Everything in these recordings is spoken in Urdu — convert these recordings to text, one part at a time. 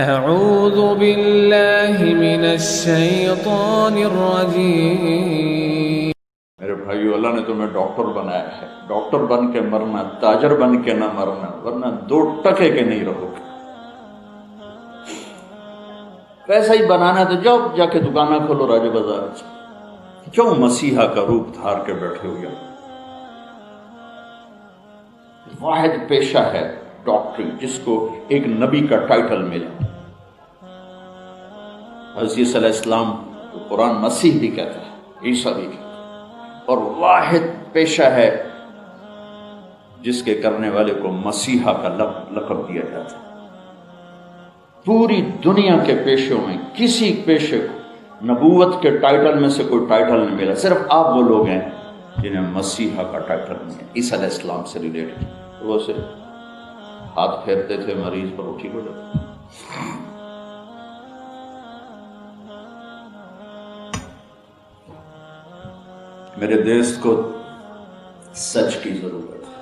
اعوذ باللہ من الشیطان الرجیم۔ میرے بھائیو، اللہ نے تمہیں ڈاکٹر بنایا ہے، ڈاکٹر بن کے مرنا، تاجر بن کے نہ مرنا، ورنہ 2 ٹکے کے نہیں رہو گے۔ پیسہ ہی بنانا تو جاؤ جا کے دکانہ کھولو راج بازار سے، کیوں مسیحا کا روپ دھار کے بیٹھے ہوئے؟ واحد پیشہ ہے ڈاکٹری، جس کو ایک نبی کا ٹائٹل ملا۔ حضرت عیسیٰ علیہ السلام کو قرآن مسیح بھی کہتا ہے، عیسیٰ بھی کہتا ہے، اور واحد پیشہ ہے جس کے کرنے والے کو مسیحا کا لقب دیا جاتا ہے۔ پوری دنیا کے پیشوں میں کسی پیشے کو نبوت کے ٹائٹل میں سے کوئی ٹائٹل نہیں ملا، صرف آپ وہ لوگ ہیں جنہیں مسیحا کا ٹائٹل ملا، عیسیٰ علیہ السلام سے ریلیٹڈ۔ وہ صرف ہاتھ پھیرتے تھے، مریض پر وہ ٹھیک ہو جاتا۔ میرے دیس کو سچ کی ضرورت ہے،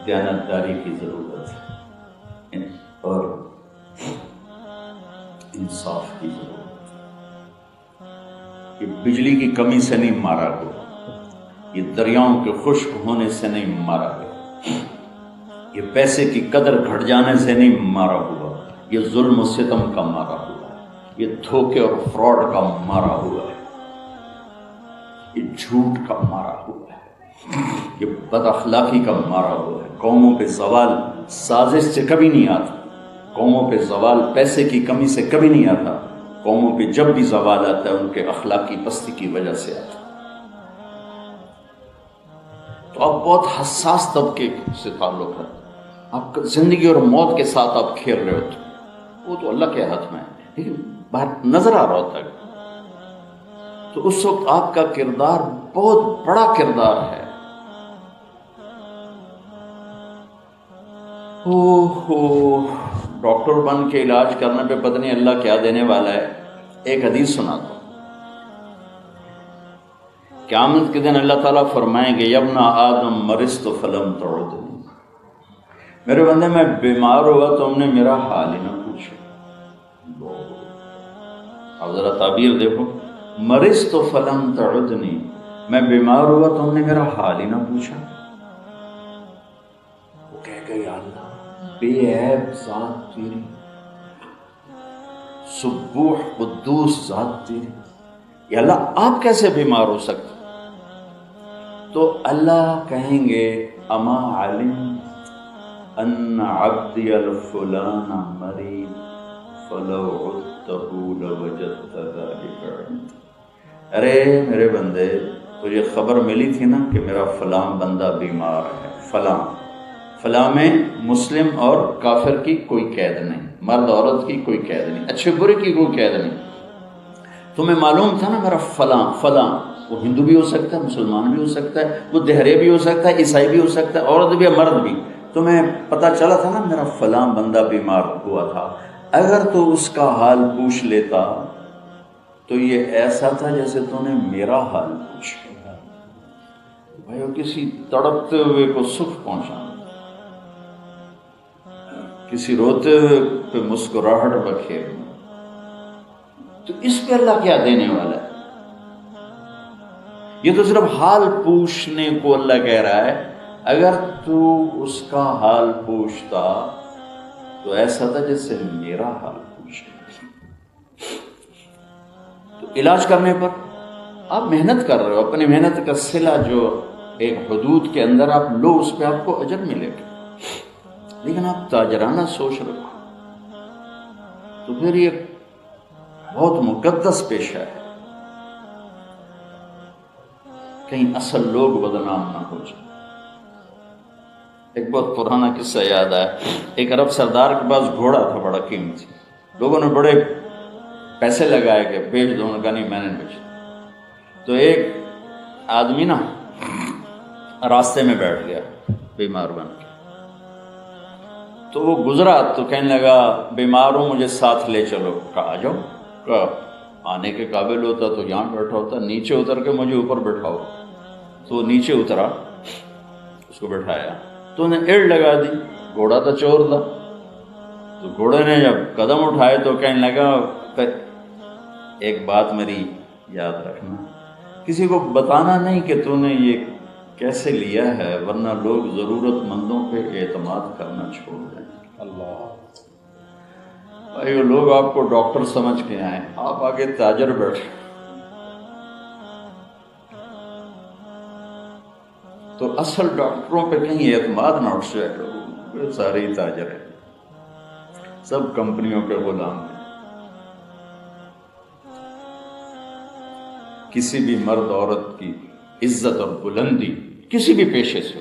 دیانتداری کی ضرورت ہے، اور انصاف کی ضرورت ہے۔ یہ بجلی کی کمی سے نہیں مارا گیا، یہ دریاؤں کے خشک ہونے سے نہیں مارا گیا، یہ پیسے کی قدر گھٹ جانے سے نہیں مارا ہوا، یہ ظلم و ستم کا مارا ہوا ہے، یہ دھوکے اور فراڈ کا مارا ہوا ہے، یہ جھوٹ کا مارا ہوا ہے، یہ بد اخلاقی کا مارا ہوا ہے۔ قوموں پہ زوال سازش سے کبھی نہیں آتا، قوموں پہ زوال پیسے کی کمی سے کبھی نہیں آتا، قوموں پہ جب بھی زوال آتا ہے ان کے اخلاقی پستی کی وجہ سے آتا ہے۔ تو آپ بہت حساس طبقے سے تعلق ہے، آپ زندگی اور موت کے ساتھ آپ کھیل رہے ہوتے، وہ تو اللہ کے ہاتھ میں ہے، لیکن باہر نظر آ رہا ہوتا ہے۔ تو اس وقت آپ کا کردار بہت بڑا کردار ہے۔ ڈاکٹر بن کے علاج کرنے پہ پتہ نہیں اللہ کیا دینے والا ہے۔ ایک حدیث سنا دو، قیامت کے دن اللہ تعالیٰ فرمائیں گے، یا ابن آدم مرضت فلم تعدنی، میرے بندے میں بیمار ہوا تو ہم نے میرا حال ہی نہ پوچھا۔ اب ذرا تعبیر دیکھو، مرضت فلم تعدنی، میں بیمار ہوا تو ہم نے میرا حال ہی نہ پوچھا۔ وہ کہہ گئے، یا اللہ بے عیب ذات تیری، سبوح قدوس ذات تیری، یا اللہ آپ کیسے بیمار ہو سکتے؟ تو اللہ کہیں گے، اما علم ان عبدی الفلان مریض فلو عدتہ لوجدت ذلک عندی۔ ارے میرے بندے، تجھے خبر ملی تھی نا کہ میرا فلاں بندہ بیمار ہے، فلاں میں مسلم اور کافر کی کوئی قید نہیں، مرد عورت کی کوئی قید نہیں، اچھے برے کی کوئی قید نہیں۔ تمہیں معلوم تھا نا میرا فلاں، وہ ہندو بھی ہو سکتا ہے، مسلمان بھی ہو سکتا ہے، وہ دہرے بھی ہو سکتا ہے، عیسائی بھی ہو سکتا ہے، عورت بھی ہے، مرد بھی۔ تمہیں پتہ چلا تھا نا میرا فلاں بندہ بیمار ہوا تھا، اگر تو اس کا حال پوچھ لیتا تو یہ ایسا تھا جیسے تو نے میرا حال پوچھا۔ بھائیو، کسی تڑپتے ہوئے کو سکھ پہنچانا، کسی روتے ہوئے پہ مسکراہٹ بکھیرنا، تو اس پہ اللہ کیا دینے والا ہے؟ یہ تو صرف حال پوچھنے کو اللہ کہہ رہا ہے، اگر تو اس کا حال پوچھتا تو ایسا تھا جیسے میرا حال پوچھا۔ تو علاج کرنے پر آپ محنت کر رہے ہو، اپنی محنت کا صلہ جو ایک حدود کے اندر آپ لو، اس پہ آپ کو اجر ملے گا، لیکن آپ تاجرانہ سوچ رکھو تو پھر یہ بہت مقدس پیشہ ہے، کہیں اصل لوگ بدنام نہ ہو جائے۔ ایک بہت پرانا قصہ یاد آیا، ایک عرب سردار کے پاس گھوڑا تھا بڑا قیمتی، لوگوں نے بڑے پیسے لگائے کہ بیچ دو، انہوں نے کہا نہیں میں نے بیچا۔ تو ایک آدمی نا راستے میں بیٹھ گیا بیمار بن کے، تو وہ گزرا تو کہنے لگا، بیمار ہوں مجھے ساتھ لے چلو۔ کہا آ جاؤ، کہا آنے کے قابل ہوتا تو یہاں بیٹھا ہوتا، نیچے اتر کے مجھے اوپر بٹھاؤ۔ تو وہ نیچے اترا، اس کو بٹھایا تو انہیں ایڑ لگا دی، گھوڑا تو چور تھا، تو گھوڑے نے جب قدم اٹھائے تو کہنے لگا ایک بات میری یاد رکھنا، کسی کو بتانا نہیں کہ تو نے یہ کیسے لیا ہے، ورنہ لوگ ضرورت مندوں پہ اعتماد کرنا چھوڑ دیں۔ اللہ بھائی لوگ آپ کو ڈاکٹر سمجھ کے آئیں، آپ آگے تاجر بیٹھے، تو اصل ڈاکٹروں پہ کہیں اعتماد نہ اٹھ جائے، لوگ سارے ہی تاجر ہیں، سب کمپنیوں کے غلام ہیں۔ کسی بھی مرد عورت کی عزت اور بلندی کسی بھی پیشے سے،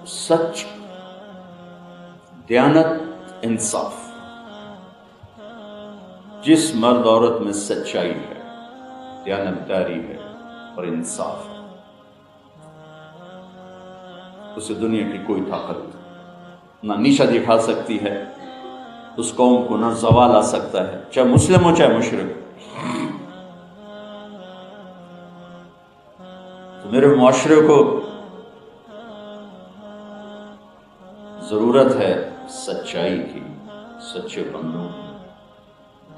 سچ، دیانت، انصاف، جس مرد عورت میں سچائی ہے، دیانتداری ہے اور انصاف ہے، اسے دنیا کی کوئی طاقت نہ نیچا دکھا سکتی ہے، اس قوم کو نہ زوال آ سکتا ہے، چاہے مسلم ہو چاہے مشرک ہو۔ تو میرے معاشرے کو ضرورت ہے سچائی کی، سچے بندوں کی،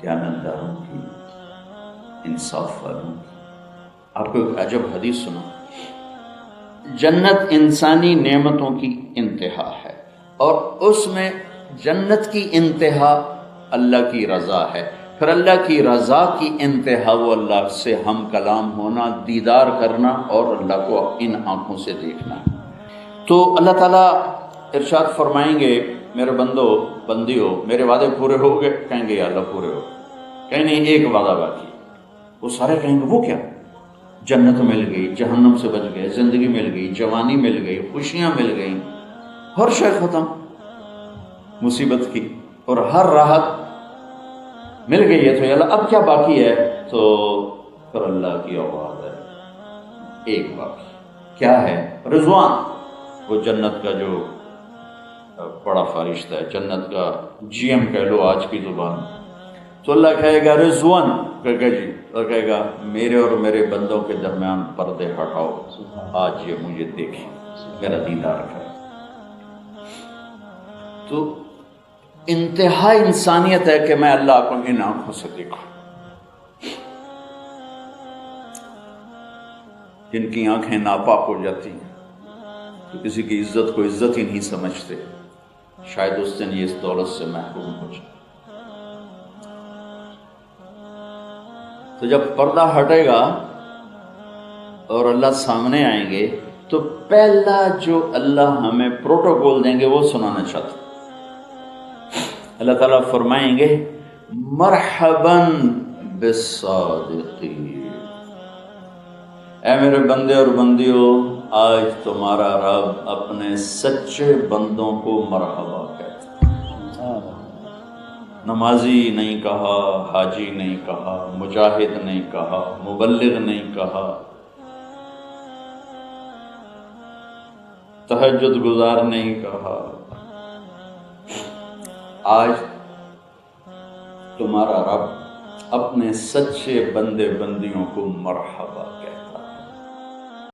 دیانتداروں کی، انصاف والوں کی۔ آپ کو ایک عجب حدیث سنا، جنت انسانی نعمتوں کی انتہا ہے، اور اس میں جنت کی انتہا اللہ کی رضا ہے، پھر اللہ کی رضا کی انتہا وہ اللہ سے ہم کلام ہونا، دیدار کرنا اور اللہ کو ان آنکھوں سے دیکھنا۔ تو اللہ تعالیٰ ارشاد فرمائیں گے میرے بندو بندیو میرے وعدے پورے ہو گئے؟ کہیں گے یا اللہ پورے ہو گئے۔ کہیں نہیں، ایک وعدہ باقی۔ وہ سارے کہیں گے وہ کیا؟ جنت مل گئی، جہنم سے بچ گئے، زندگی مل گئی، جوانی مل گئی، خوشیاں مل گئیں، ہر شے ختم مصیبت کی، اور ہر راحت مل گئی ہے، تو یا اللہ اب کیا باقی ہے؟ تو پھر اللہ کی آواز ہے ایک باقی، کیا ہے؟ رضوان، وہ جنت کا جو بڑا فرشتہ ہے، جنت کا جی ایم کہہ لو آج کی زبان، تو اللہ کہے گا رضوان، کہے گا جی، اور کہے گا میرے اور میرے بندوں کے درمیان پردے ہٹاؤ، آج یہ مجھے دیکھیں، میرا دیدار کریں۔ تو انتہا انسانیت ہے کہ میں اللہ کو ان آنکھوں سے دیکھوں۔ جن کی آنکھیں ناپاک ہو جاتی ہیں تو کسی کی عزت کو عزت ہی نہیں سمجھتے، شاید اس دن یہ اس دولت سے محروم ہو جائے۔ تو جب پردہ ہٹے گا اور اللہ سامنے آئیں گے تو پہلا جو اللہ ہمیں پروٹوکول دیں گے وہ سنانا چاہتے ہیں۔ اللہ تعالیٰ فرمائیں گے مرحباً بالصادقین، اے میرے بندے اور بندیوں، آج تمہارا رب اپنے سچے بندوں کو مرحبا کہتا ہے۔ نمازی نہیں کہا، حاجی نہیں کہا، مجاہد نہیں کہا، مبلغ نہیں کہا، تہجد گزار نہیں کہا، آج تمہارا رب اپنے سچے بندے بندیوں کو مرحبا کہتا ہے۔